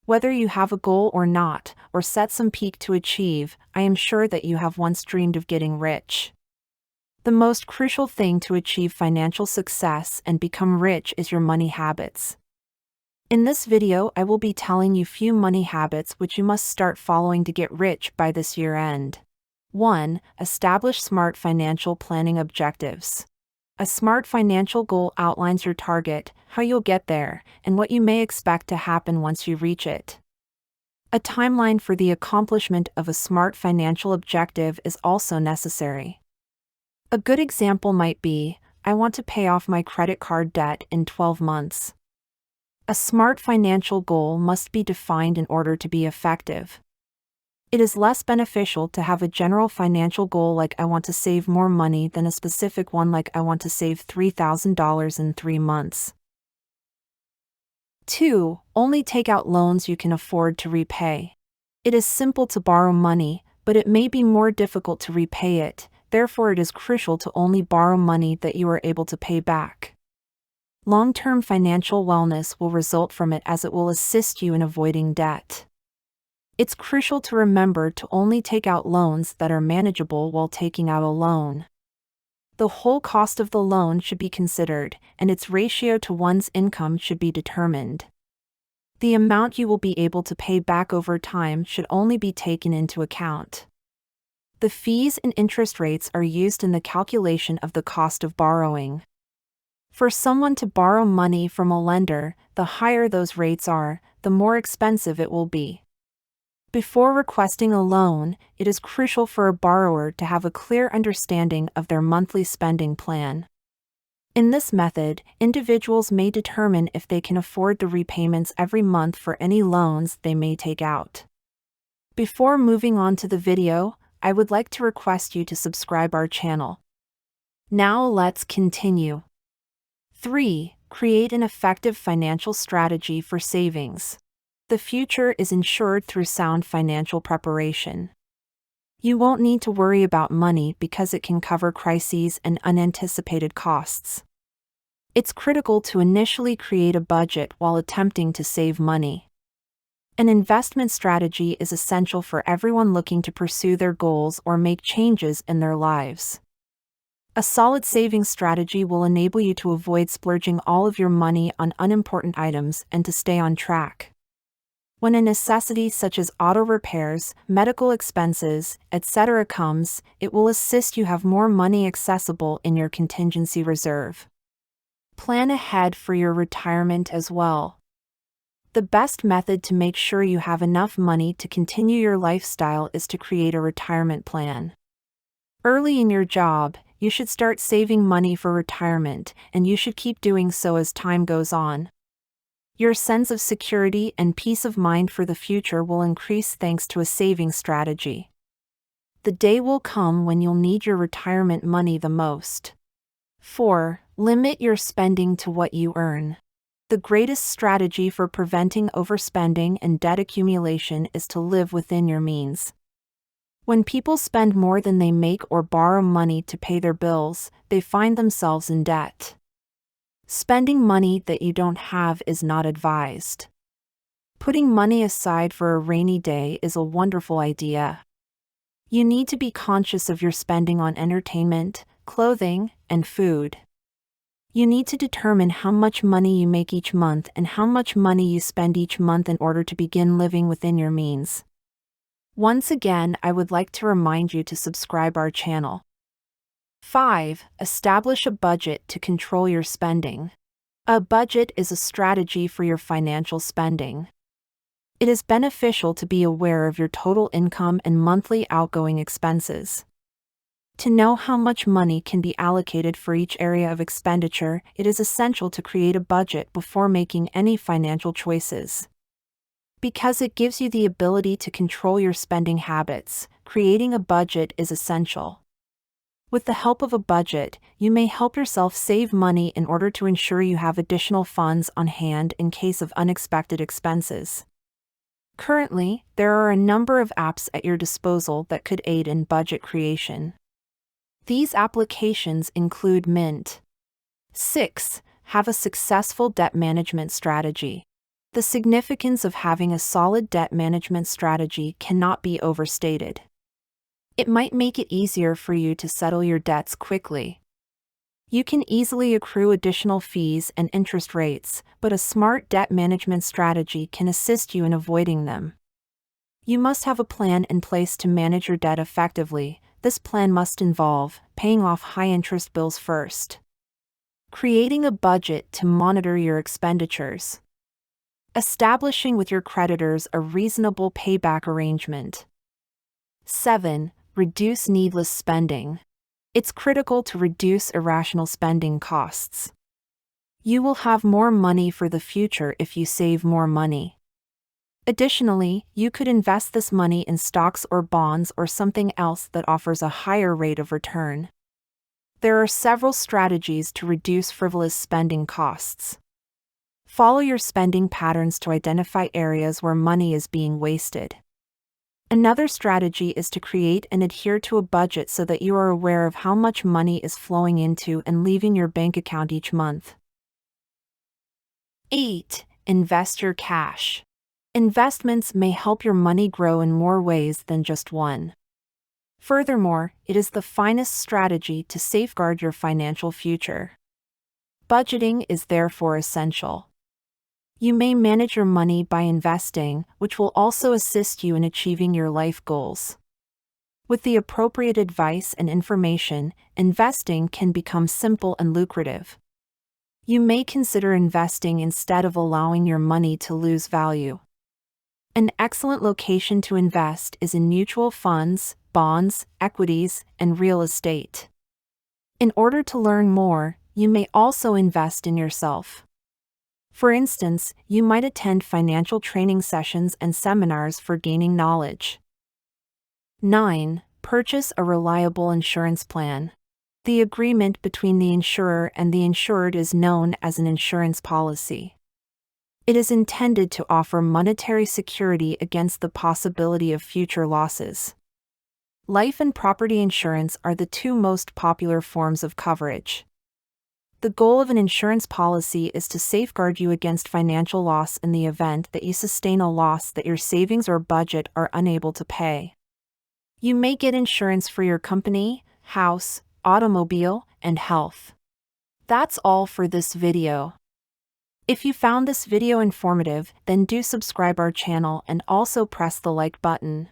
Whether you have a goal or not, or set some peak to achieve, I am sure that you have once dreamed of getting rich. The most crucial thing to achieve financial success and become rich is your money habits. In this video, I will be telling you few money habits which you must start following to get rich by this year end. 1. Establish smart financial planning objectives. A smart financial goal outlines your target, how you'll get there, and what you may expect to happen once you reach it. A timeline for the accomplishment of a smart financial objective is also necessary. A good example might be, I want to pay off my credit card debt in 12 months. A smart financial goal must be defined in order to be effective. It is less beneficial to have a general financial goal like I want to save more money than a specific one like I want to save $3,000 in 3 months. 2. Only take out loans you can afford to repay. It is simple to borrow money, but it may be more difficult to repay it, therefore it is crucial to only borrow money that you are able to pay back. Long-term financial wellness will result from it as it will assist you in avoiding debt. It's crucial to remember to only take out loans that are manageable while taking out a loan. The whole cost of the loan should be considered, and its ratio to one's income should be determined. The amount you will be able to pay back over time should only be taken into account. The fees and interest rates are used in the calculation of the cost of borrowing. For someone to borrow money from a lender, the higher those rates are, the more expensive it will be. Before requesting a loan, it is crucial for a borrower to have a clear understanding of their monthly spending plan. In this method, individuals may determine if they can afford the repayments every month for any loans they may take out. Before moving on to the video, I would like to request you to subscribe our channel. Now let's continue. 3. Create an effective financial strategy for savings. The future is ensured through sound financial preparation. You won't need to worry about money because it can cover crises and unanticipated costs. It's critical to initially create a budget while attempting to save money. An investment strategy is essential for everyone looking to pursue their goals or make changes in their lives. A solid savings strategy will enable you to avoid splurging all of your money on unimportant items and to stay on track. When a necessity such as auto repairs, medical expenses, etc. comes, it will assist you have more money accessible in your contingency reserve. Plan ahead for your retirement as well. The best method to make sure you have enough money to continue your lifestyle is to create a retirement plan. Early in your job, you should start saving money for retirement, and you should keep doing so as time goes on. Your sense of security and peace of mind for the future will increase thanks to a saving strategy. The day will come when you'll need your retirement money the most. 4. Limit your spending to what you earn. The greatest strategy for preventing overspending and debt accumulation is to live within your means. When people spend more than they make or borrow money to pay their bills, they find themselves in debt. Spending money that you don't have is not advised. Putting money aside for a rainy day is a wonderful idea. You need to be conscious of your spending on entertainment, clothing, and food. You need to determine how much money you make each month and how much money you spend each month in order to begin living within your means. Once again, I would like to remind you to subscribe our channel. 5. Establish a budget to control your spending. A budget is a strategy for your financial spending. It is beneficial to be aware of your total income and monthly outgoing expenses. To know how much money can be allocated for each area of expenditure, it is essential to create a budget before making any financial choices. Because it gives you the ability to control your spending habits, creating a budget is essential. With the help of a budget, you may help yourself save money in order to ensure you have additional funds on hand in case of unexpected expenses. Currently, there are a number of apps at your disposal that could aid in budget creation. These applications include Mint. 6. Have a successful debt management strategy. The significance of having a solid debt management strategy cannot be overstated. It might make it easier for you to settle your debts quickly. You can easily accrue additional fees and interest rates, but a smart debt management strategy can assist you in avoiding them. You must have a plan in place to manage your debt effectively. This plan must involve paying off high-interest bills first, creating a budget to monitor your expenditures, establishing with your creditors a reasonable payback arrangement. 7. Reduce needless spending. It's critical to reduce irrational spending costs. You will have more money for the future if you save more money. Additionally, you could invest this money in stocks or bonds or something else that offers a higher rate of return. There are several strategies to reduce frivolous spending costs. Follow your spending patterns to identify areas where money is being wasted. Another strategy is to create and adhere to a budget so that you are aware of how much money is flowing into and leaving your bank account each month. 8. Invest your cash. Investments may help your money grow in more ways than just one. Furthermore, it is the finest strategy to safeguard your financial future. Budgeting is therefore essential. You may manage your money by investing, which will also assist you in achieving your life goals. With the appropriate advice and information, investing can become simple and lucrative. You may consider investing instead of allowing your money to lose value. An excellent location to invest is in mutual funds, bonds, equities, and real estate. In order to learn more, you may also invest in yourself. For instance, you might attend financial training sessions and seminars for gaining knowledge. 9. Purchase a reliable insurance plan. The agreement between the insurer and the insured is known as an insurance policy. It is intended to offer monetary security against the possibility of future losses. Life and property insurance are the two most popular forms of coverage. The goal of an insurance policy is to safeguard you against financial loss in the event that you sustain a loss that your savings or budget are unable to pay. You may get insurance for your company, house, automobile, and health. That's all for this video. If you found this video informative, then do subscribe our channel and also press the like button.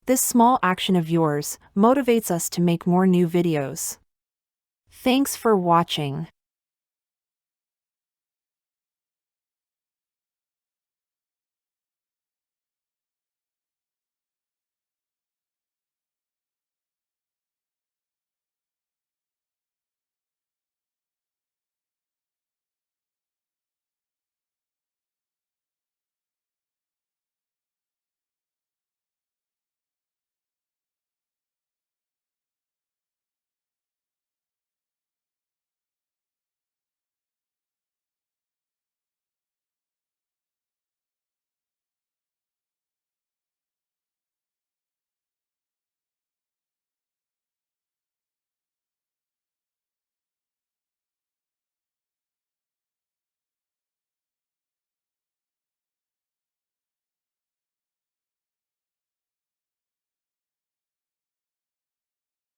This small action of yours motivates us to make more new videos. Thanks for watching.